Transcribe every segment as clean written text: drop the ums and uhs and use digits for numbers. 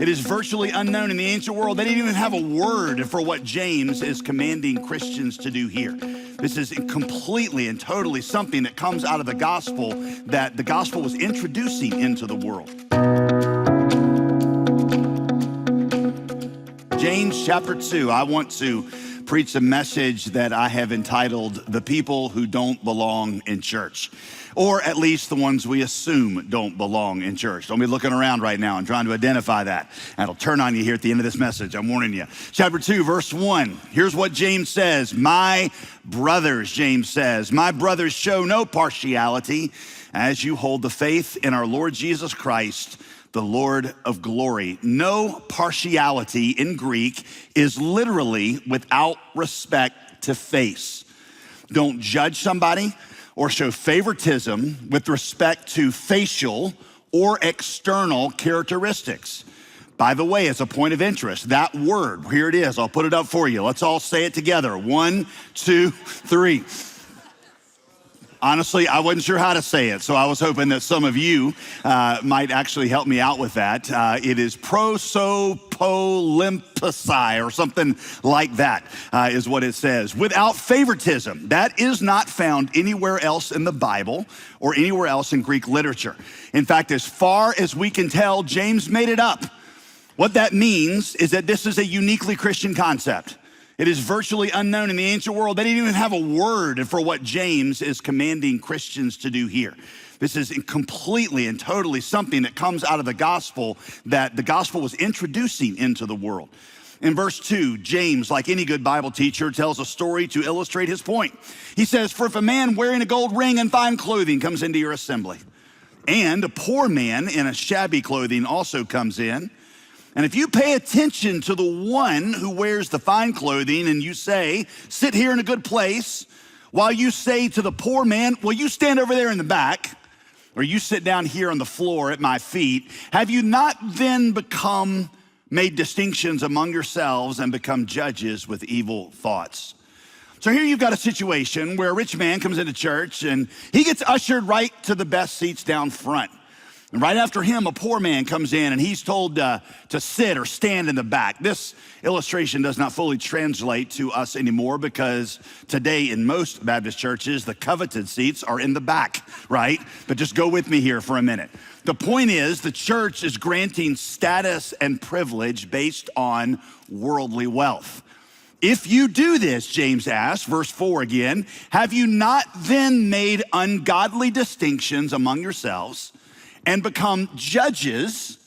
It is virtually unknown in the ancient world. They didn't even have a word for what James is commanding Christians to do here. This is completely and totally something that comes out of the gospel that the gospel was introducing into the world. James chapter 2, I want to preach a message that I have entitled, The People Who Don't Belong in Church. Or at least the ones we assume don't belong in church. Don't be looking around right now and trying to identify that. That'll turn on you here at the end of this message, I'm warning you. Chapter 2, verse 1, here's what James says. My brothers, James says, my brothers, show no partiality as you hold the faith in our Lord Jesus Christ, the Lord of glory. No partiality in Greek is literally without respect to face. Don't judge somebody or show favoritism with respect to facial or external characteristics. By the way, as a point of interest, that word, here it is, I'll put it up for you. Let's all say it together. 1, 2, 3. Honestly, I wasn't sure how to say it, so I was hoping that some of you might actually help me out with that. It is prosopolympsai or something like that is what it says. Without favoritism. That is not found anywhere else in the Bible or anywhere else in Greek literature. In fact, as far as we can tell, James made it up. What that means is that this is a uniquely Christian concept. It is virtually unknown in the ancient world. They didn't even have a word for what James is commanding Christians to do here. This is completely and totally something that comes out of the gospel that the gospel was introducing into the world. In verse 2, James, like any good Bible teacher, tells a story to illustrate his point. He says, for if a man wearing a gold ring and fine clothing comes into your assembly, and a poor man in a shabby clothing also comes in, and if you pay attention to the one who wears the fine clothing and you say, sit here in a good place, while you say to the poor man, well, you stand over there in the back, or you sit down here on the floor at my feet, have you not then made distinctions among yourselves and become judges with evil thoughts? So here you've got a situation where a rich man comes into church and he gets ushered right to the best seats down front. And right after him, a poor man comes in and he's told to sit or stand in the back. This illustration does not fully translate to us anymore because today in most Baptist churches, the coveted seats are in the back, right? But just go with me here for a minute. The point is the church is granting status and privilege based on worldly wealth. If you do this, James asks, verse 4 again, have you not then made ungodly distinctions among yourselves and become judges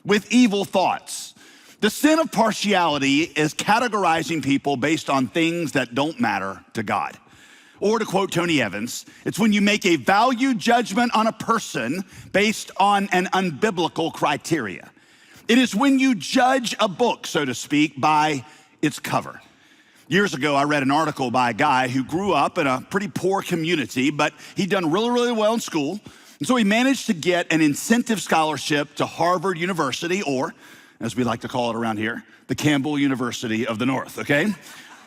with evil thoughts? The sin of partiality is categorizing people based on things that don't matter to God. Or to quote Tony Evans, it's when you make a value judgment on a person based on an unbiblical criteria. It is when you judge a book, so to speak, by its cover. Years ago, I read an article by a guy who grew up in a pretty poor community, but he'd done really, really well in school. And so he managed to get an incentive scholarship to Harvard University, or as we like to call it around here, the Campbell University of the North, okay?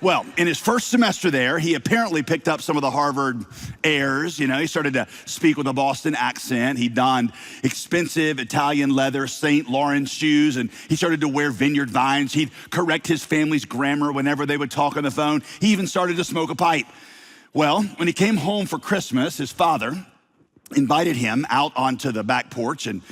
Well, in his first semester there, he apparently picked up some of the Harvard airs. You know, he started to speak with a Boston accent. He donned expensive Italian leather St. Laurent shoes, and he started to wear vineyard vines. He'd correct his family's grammar whenever they would talk on the phone. He even started to smoke a pipe. Well, when he came home for Christmas, his father invited him out onto the back porch and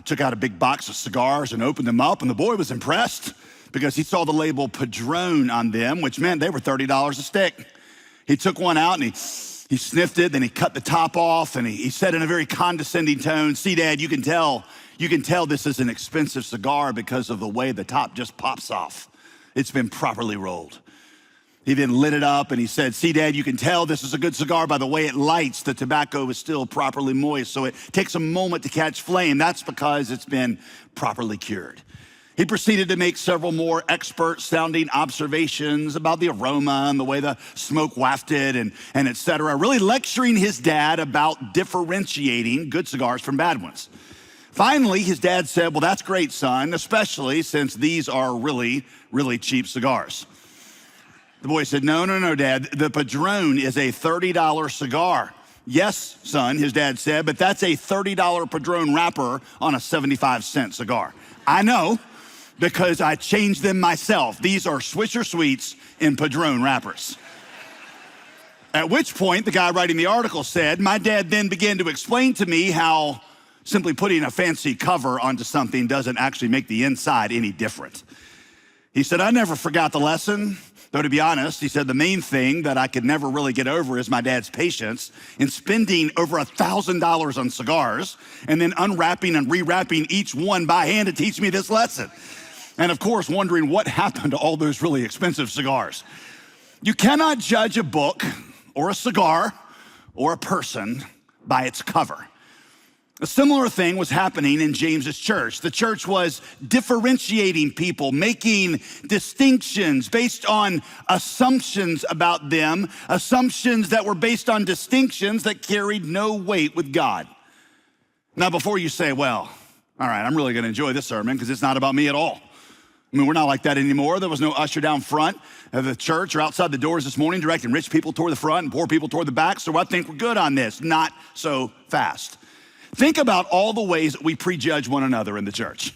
took out a big box of cigars and opened them up. And the boy was impressed because he saw the label Padron on them, which meant they were $30 a stick. He took one out and he sniffed it, then he cut the top off and he said in a very condescending tone, see, Dad, you can tell this is an expensive cigar because of the way the top just pops off. It's been properly rolled. He then lit it up and he said, see, Dad, you can tell this is a good cigar by the way it lights. The tobacco is still properly moist, so it takes a moment to catch flame. That's because it's been properly cured. He proceeded to make several more expert-sounding observations about the aroma and the way the smoke wafted and et cetera, really lecturing his dad about differentiating good cigars from bad ones. Finally, his dad said, well, that's great, son, especially since these are really, really cheap cigars. The boy said, no, Dad, the Padron is a $30 cigar. Yes, son, his dad said, but that's a $30 Padron wrapper on a 75-cent cigar. I know, because I changed them myself. These are Swisher Sweets in Padron wrappers. At which point, the guy writing the article said, my dad then began to explain to me how simply putting a fancy cover onto something doesn't actually make the inside any different. He said, I never forgot the lesson, though to be honest, he said, the main thing that I could never really get over is my dad's patience in spending over $1,000 on cigars and then unwrapping and rewrapping each one by hand to teach me this lesson. And of course, wondering what happened to all those really expensive cigars. You cannot judge a book or a cigar or a person by its cover. A similar thing was happening in James's church. The church was differentiating people, making distinctions based on assumptions about them, assumptions that were based on distinctions that carried no weight with God. Now, before you say, well, all right, I'm really gonna enjoy this sermon because it's not about me at all. I mean, we're not like that anymore. There was no usher down front of the church or outside the doors this morning directing rich people toward the front and poor people toward the back, so I think we're good on this. Not so fast. Think about all the ways that we prejudge one another in the church.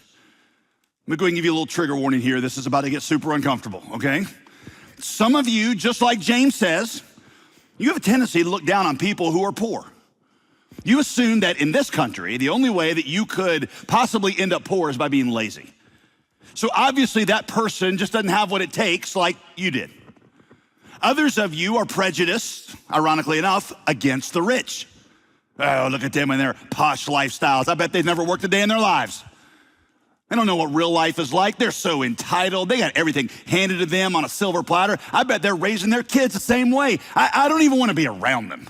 Let me go ahead and give you a little trigger warning here. This is about to get super uncomfortable, okay? Some of you, just like James says, you have a tendency to look down on people who are poor. You assume that in this country, the only way that you could possibly end up poor is by being lazy. So obviously that person just doesn't have what it takes like you did. Others of you are prejudiced, ironically enough, against the rich. Oh, look at them and their posh lifestyles. I bet they've never worked a day in their lives. They don't know what real life is like. They're so entitled. They got everything handed to them on a silver platter. I bet they're raising their kids the same way. I don't even want to be around them.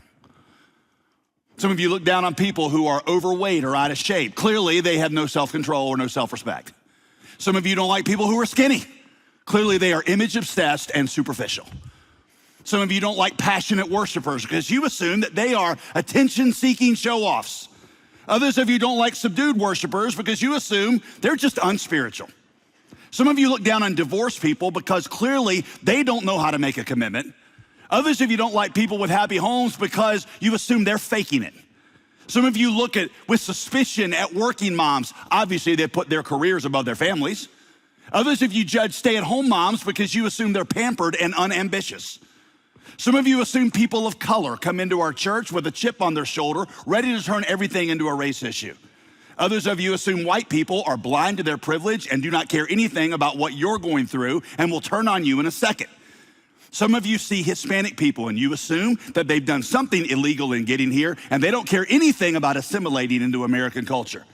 Some of you look down on people who are overweight or out of shape. Clearly, they have no self-control or no self-respect. Some of you don't like people who are skinny. Clearly, they are image obsessed and superficial. Some of you don't like passionate worshipers because you assume that they are attention-seeking show-offs. Others of you don't like subdued worshipers because you assume they're just unspiritual. Some of you look down on divorced people because clearly they don't know how to make a commitment. Others of you don't like people with happy homes because you assume they're faking it. Some of you look at with suspicion at working moms. Obviously, they put their careers above their families. Others of you judge stay-at-home moms because you assume they're pampered and unambitious. Some of you assume people of color come into our church with a chip on their shoulder, ready to turn everything into a race issue. Others of you assume white people are blind to their privilege and do not care anything about what you're going through and will turn on you in a second. Some of you see Hispanic people and you assume that they've done something illegal in getting here and they don't care anything about assimilating into American culture.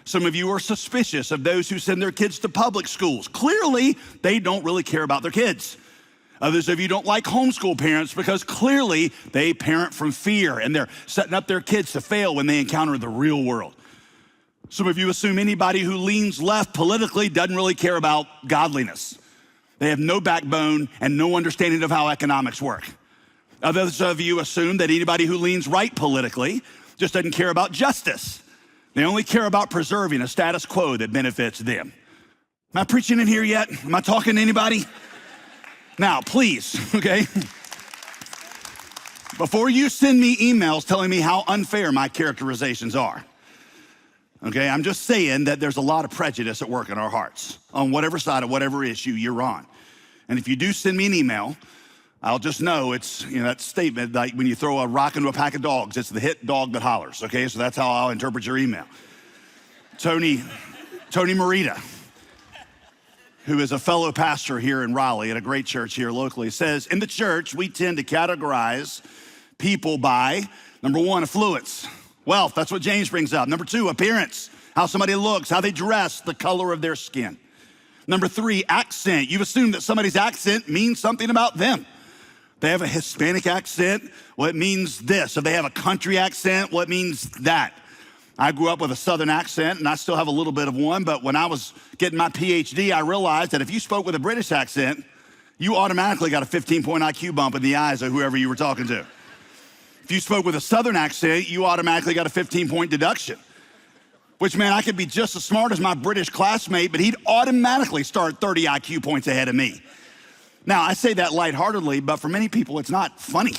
Some of you are suspicious of those who send their kids to public schools. Clearly, they don't really care about their kids. Others of you don't like homeschool parents because clearly they parent from fear and they're setting up their kids to fail when they encounter the real world. Some of you assume anybody who leans left politically doesn't really care about godliness. They have no backbone and no understanding of how economics work. Others of you assume that anybody who leans right politically just doesn't care about justice. They only care about preserving a status quo that benefits them. Am I preaching in here yet? Am I talking to anybody? Now, please, okay? Before you send me emails telling me how unfair my characterizations are, okay, I'm just saying that there's a lot of prejudice at work in our hearts on whatever side of whatever issue you're on. And if you do send me an email, I'll just know it's, that statement like when you throw a rock into a pack of dogs, it's the hit dog that hollers, okay? So that's how I'll interpret your email. Tony Marita, who is a fellow pastor here in Raleigh at a great church here locally, says, in the church, we tend to categorize people by, number one, affluence, wealth. That's what James brings up. Number two, appearance, how somebody looks, how they dress, the color of their skin. Number three, accent. You assume that somebody's accent means something about them. They have a Hispanic accent, well, it means this. If they have a country accent, well, it means that. I grew up with a Southern accent, and I still have a little bit of one, but when I was getting my PhD, I realized that if you spoke with a British accent, you automatically got a 15-point IQ bump in the eyes of whoever you were talking to. If you spoke with a Southern accent, you automatically got a 15-point deduction, which meant I could be just as smart as my British classmate, but he'd automatically start 30 IQ points ahead of me. Now, I say that lightheartedly, but for many people, it's not funny.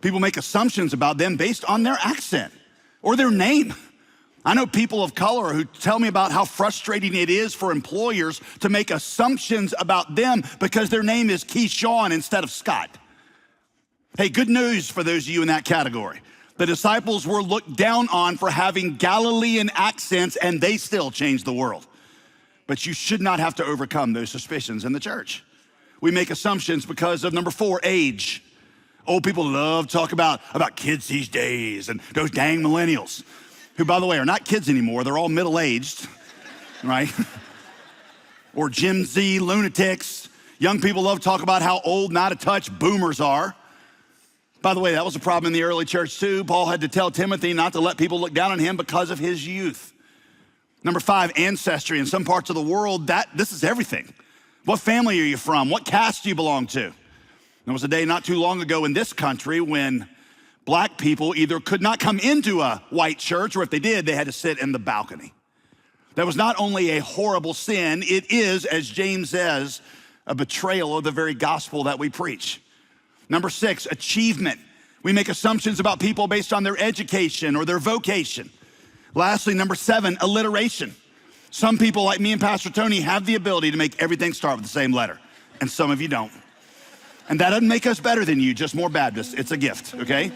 People make assumptions about them based on their accent or their name I know people of color who tell me about how frustrating it is for employers to make assumptions about them because their name is Keyshawn instead of Scott. Hey, good news for those of you in that category. The disciples were looked down on for having Galilean accents, and they still changed the world. But you should not have to overcome those suspicions in the church. We make assumptions because of number 4, age. Old people love to talk about kids these days and those dang millennials, who, by the way, are not kids anymore. They're all middle-aged, right? Or Gen Z lunatics. Young people love to talk about how old and out of touch boomers are. By the way, that was a problem in the early church too. Paul had to tell Timothy not to let people look down on him because of his youth. Number 5, ancestry. In some parts of the world, this is everything. What family are you from? What caste do you belong to? There was a day not too long ago in this country when black people either could not come into a white church, or if they did, they had to sit in the balcony. That was not only a horrible sin, it is, as James says, a betrayal of the very gospel that we preach. Number 6, achievement. We make assumptions about people based on their education or their vocation. Lastly, number 7, alliteration. Some people, like me and Pastor Tony, have the ability to make everything start with the same letter, and some of you don't. And that doesn't make us better than you, just more Baptists. It's a gift, okay?